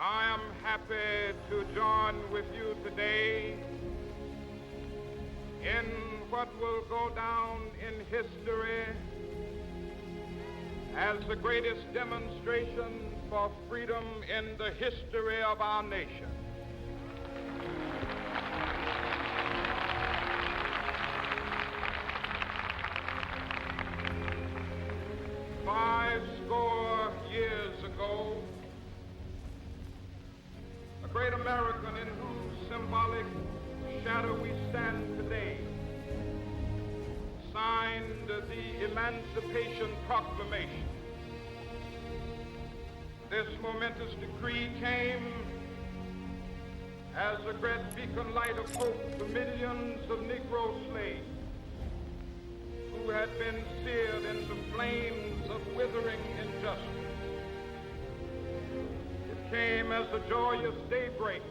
I am happy to join with you today in what will go down in history as the greatest demonstration for freedom in the history of our nation. Years ago, a great American in whose symbolic shadow we stand today signed the Emancipation Proclamation. This momentous decree came as a great beacon light of hope to millions of Negro slaves who had been seared in the flames of withering injustice. It came as a joyous daybreak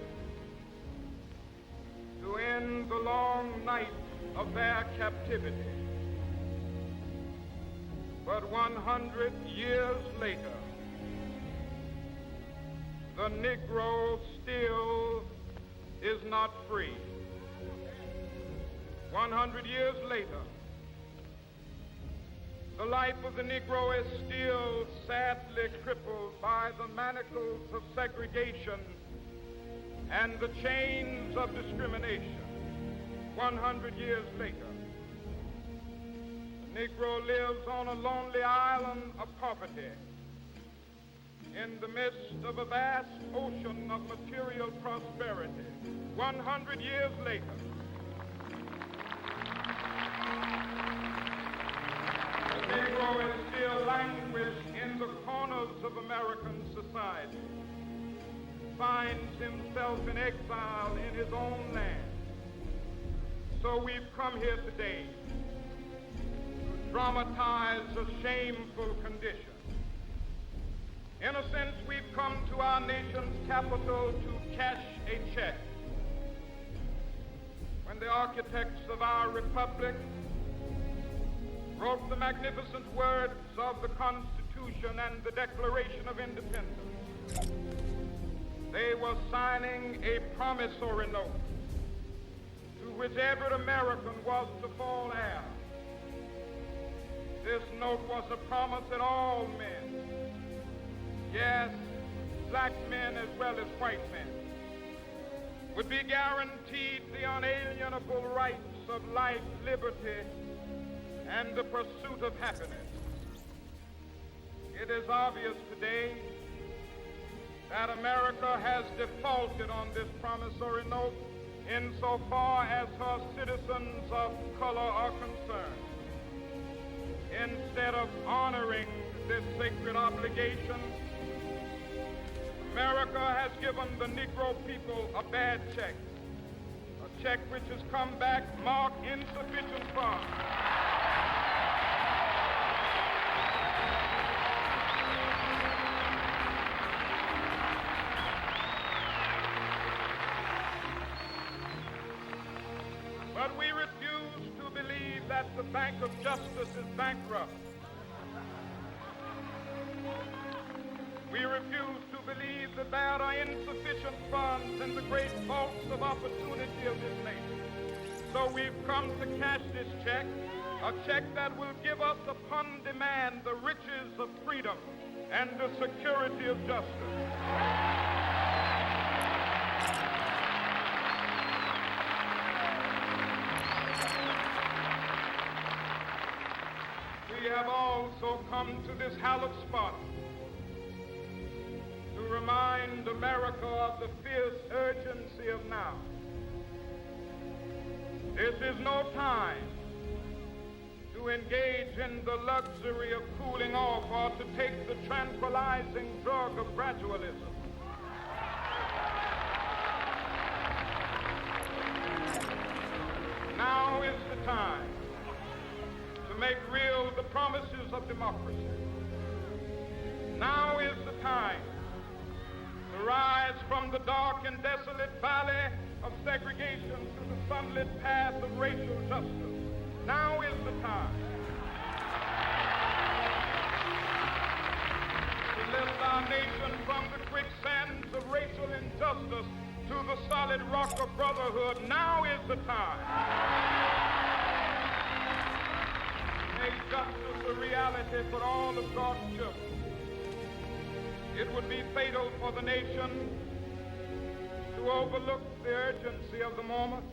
to end the long night of their captivity. But 100 years later, the Negro still is not free. 100 years later, the life of the Negro is still sadly crippled by the manacles of segregation and the chains of discrimination. 100 years later, the Negro lives on a lonely island of poverty in the midst of a vast ocean of material prosperity. 100 years later, the Negro is still languished in the corners of American society, finds himself in exile in his own land. So we've come here today to dramatize a shameful condition. In a sense, we've come to our nation's capital to cash a check. When the architects of our republic wrote the magnificent words of the Constitution and the Declaration of Independence, they were signing a promissory note to which every American was to fall heir. This note was a promise that all men, yes, black men as well as white men, would be guaranteed the unalienable rights of life, liberty, and the pursuit of happiness. It is obvious today that America has defaulted on this promissory note insofar as her citizens of color are concerned. Instead of honoring this sacred obligation, America has given the Negro people a bad check, a check which has come back marked insufficient funds. But we refuse to believe that the Bank of Justice is bankrupt. We refuse to believe that there are insufficient funds in the great vaults of opportunity of this nation. So we've come to cash this check, a check that will give us upon demand the riches of freedom and the security of justice. We have also come to this hallowed spot to remind America of the fierce urgency of now. This is no time to engage in the luxury of cooling off or to take the tranquilizing drug of gradualism. Now is the time to make real the promises of democracy. Now is the time to rise from the dark and desolate valley of segregation to the sunlit path of racial justice. Now is the time to lift our nation from the quicksands of racial injustice to the solid rock of brotherhood. Now is the time. Make justice a reality for all of God's children. It would be fatal for the nation to overlook the urgency of the moment.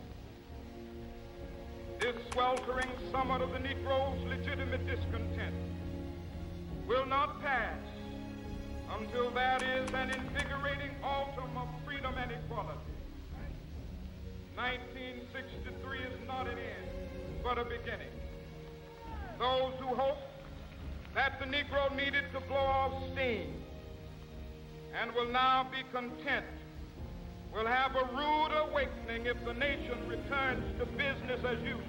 This sweltering summit of the Negro's legitimate discontent will not pass until there is an invigorating autumn of freedom and equality. 1963 is not an end, but a beginning. Those who hope that the Negro needed to blow off steam and will now be content will have a rude awakening if the nation returns to business as usual.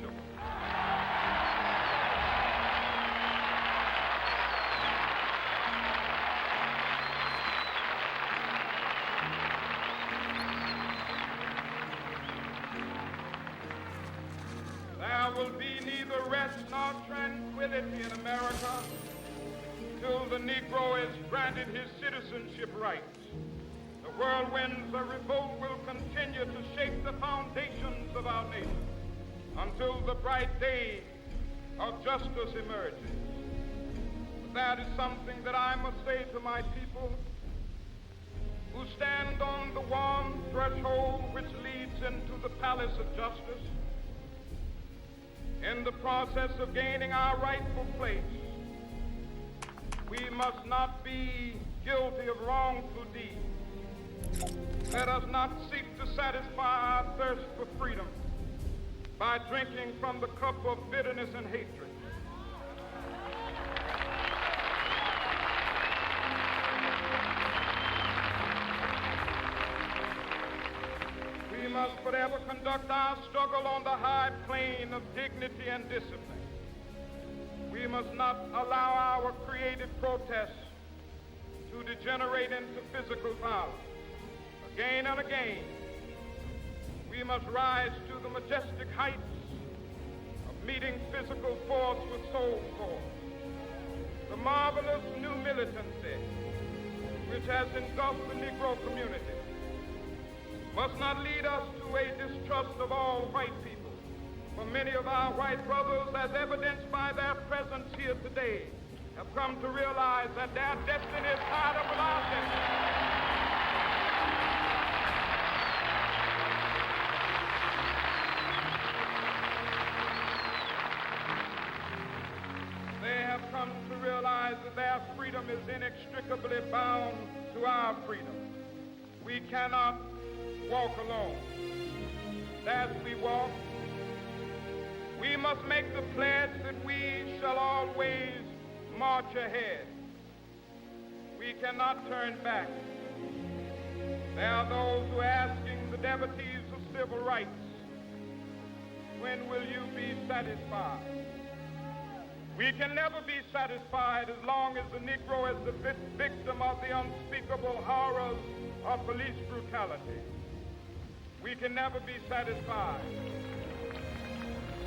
There will be neither rest nor tranquility in America till the Negro is granted his citizenship rights. The whirlwinds of revolt will continue to shake the foundations of our nation until the bright day of justice emerges. But that is something that I must say to my people who stand on the warm threshold which leads into the palace of justice. In the process of gaining our rightful place, we must not be guilty of wrongful deeds. Let us not seek to satisfy our thirst for freedom by drinking from the cup of bitterness and hatred. We must forever conduct our struggle on the high plane of dignity and discipline. We must not allow our creative protests to degenerate into physical violence. Again and again, we must rise to the majestic heights of meeting physical force with soul force. The marvelous new militancy which has engulfed the Negro community must not lead us to a distrust of all white people. For many of our white brothers, as evidenced by their presence here today, have come to realize that their destiny is tied up with our destiny. They have come to realize that their freedom is inextricably bound to our freedom. We cannot walk alone. As we walk, we must make the pledge that we shall always march ahead. We cannot turn back. There are those who are asking the devotees of civil rights, when will you be satisfied? We can never be satisfied as long as the Negro is the victim of the unspeakable horrors of police brutality. We can never be satisfied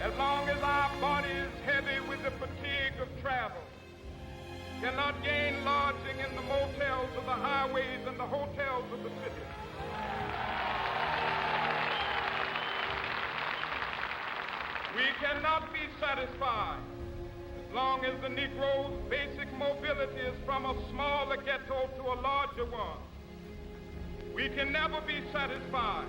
as long as our body is heavy with the fatigue of travel, cannot gain lodging in the motels of the highways and the hotels of the city. We cannot be satisfied as long as the Negro's basic mobility is from a smaller ghetto to a larger one. We can never be satisfied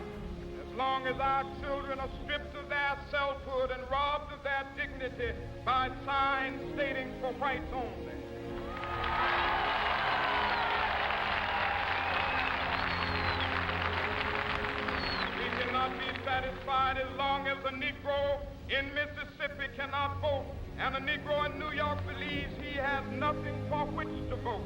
as long as our children are stripped of their selfhood and robbed of their dignity by signs stating for whites only. We cannot be satisfied as long as a Negro in Mississippi cannot vote and a Negro in New York believes he has nothing for which to vote.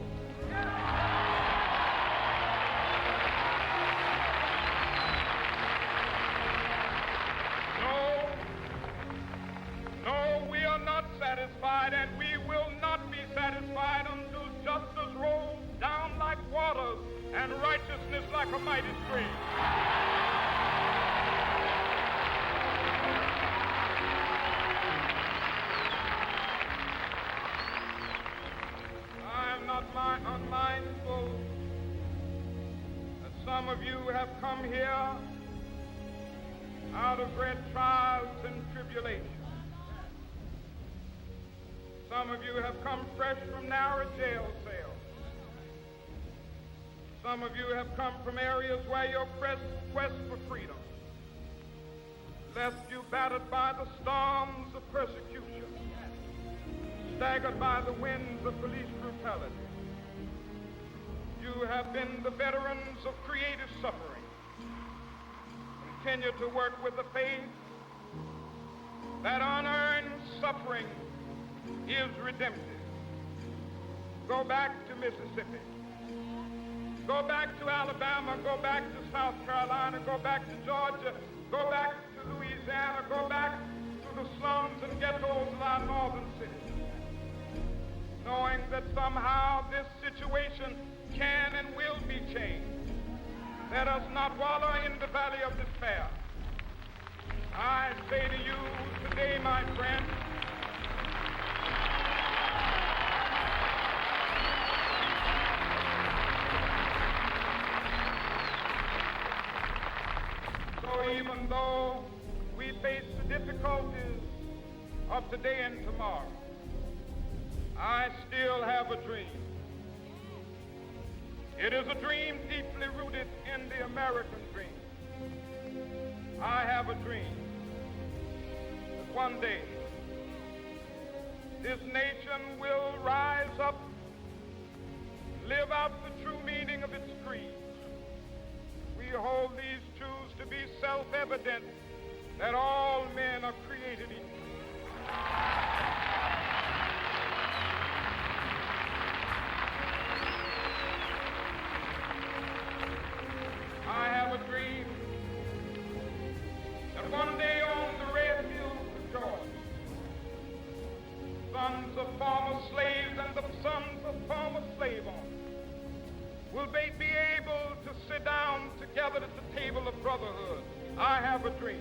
No, we are not satisfied, and we will not be satisfied until justice rolls down like waters and righteousness like a mighty stream. I am not unmindful Some of you have come here out of great trials and tribulations. Some of you have come fresh from narrow jail cells. Some of you have come from areas where your quest for freedom left you battered by the storms of persecution, staggered by the winds of police brutality. You have been the veterans of creative suffering. Continue to work with the faith that unearned suffering is redemptive. Go back to Mississippi. Go back to Alabama. Go back to South Carolina. Go back to Georgia. Go back to Louisiana. Go back to the slums and ghettos of our northern cities, knowing that somehow this situation can and will be changed. Let us not wallow in the valley of despair. I say to you today, my friend, so even though we face the difficulties of today and tomorrow, I still have a dream. It is a dream deeply rooted in the American dream. I have a dream that one day this nation will rise up, live out the true meaning of its creed. We hold these truths to be self-evident, that all men are created equal. I have a dream that one day on the red hills of Georgia, sons of former slaves and the sons of former slave owners will be able to sit down together at the table of brotherhood. I have a dream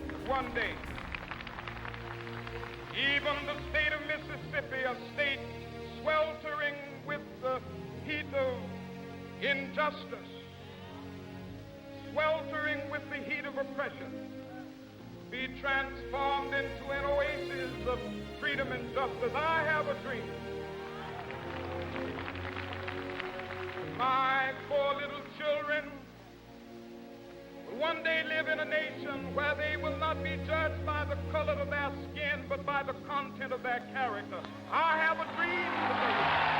that one day, even the state of Mississippi, a state sweltering with the heat of injustice, sweltering with the heat of oppression, be transformed into an oasis of freedom and justice. I have a dream. My poor little children will one day live in a nation where they will not be judged by the color of their skin, but by the content of their character. I have a dream today.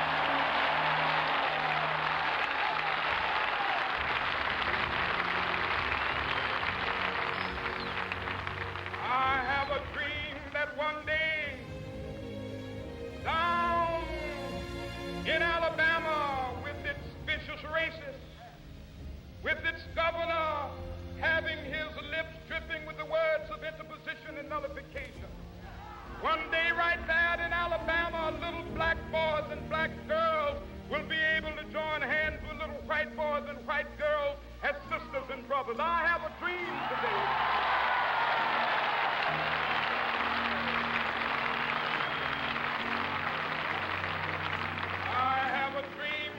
One day, down in Alabama, with its vicious racists, with its governor having his lips dripping with the words of interposition and nullification. One day, right there in Alabama, little black boys and black girls will be able to join hands with little white boys and white girls as sisters and brothers. I have a dream today.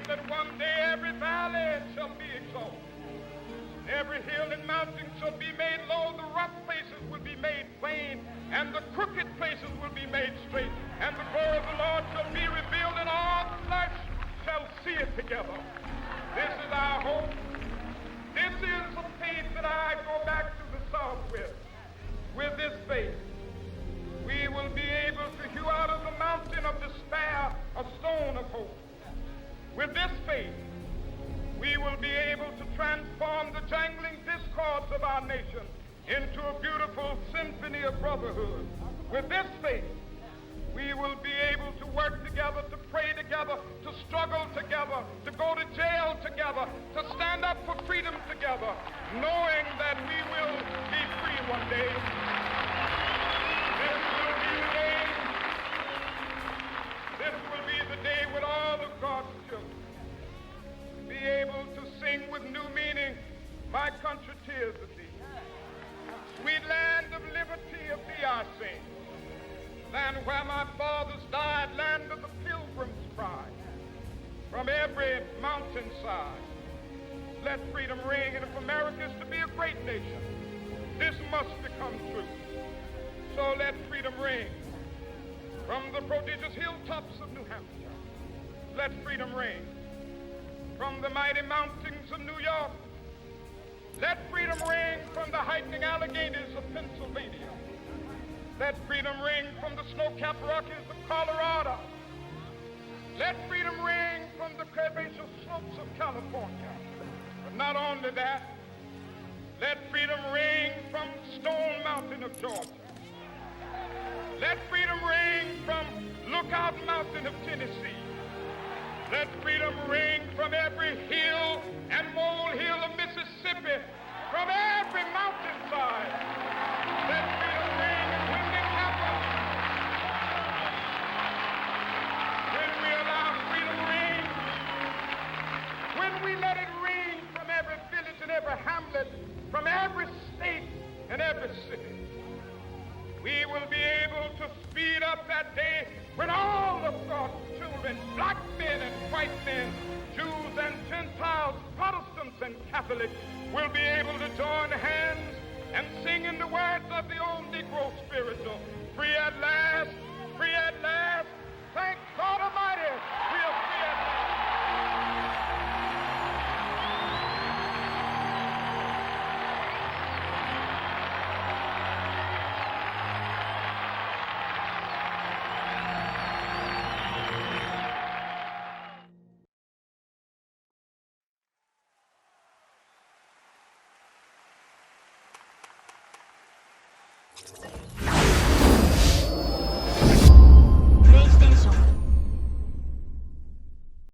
That one day every valley shall be exalted, every hill and mountain shall be made low, the rough places will be made plain, and the crooked places will be made straight, and the glory of the Lord shall be revealed, and all flesh shall see it together. This is our hope. This is the faith that I go back to the South with. With this faith, we will be able to hew out of the mountain of despair a stone of hope. With this faith, we will be able to transform the jangling discords of our nation into a beautiful symphony of brotherhood. With this faith, we will be able to work together, to pray together, to struggle together, to go to jail together, to stand up for freedom together, knowing that we will be free one day. This will be the day. This will be the day when all of God's children be able to sing with new meaning, my country, tears of thee. Sweet land of liberty, of thee I sing. Land where my fathers died, land of the pilgrim's pride. From every mountainside, Let freedom ring, and if America is to be a great nation, this must become true. So let freedom ring from the prodigious hilltops of New Hampshire. Let freedom ring from the mighty mountains of New York. Let freedom ring from the heightening Alleghenies of Pennsylvania. Let freedom ring from the snow-capped Rockies of Colorado. Let freedom ring from the curvaceous slopes of California. But not only that, let freedom ring from Stone Mountain of Georgia. Let freedom ring from Lookout Mountain of Tennessee. Let freedom ring from every hill and molehill of Mississippi, from every mountainside. Let freedom ring, and when it happens, when we allow freedom ring, when we let it ring from every village and every hamlet, from every state and every city, we will be able to speed up that day when all of God's children, black men and white men, Jews and Gentiles, Protestants and Catholics, will be able to join hands and sing in the words of the old Negro spiritual, free at last, thank God Almighty, we are free at last.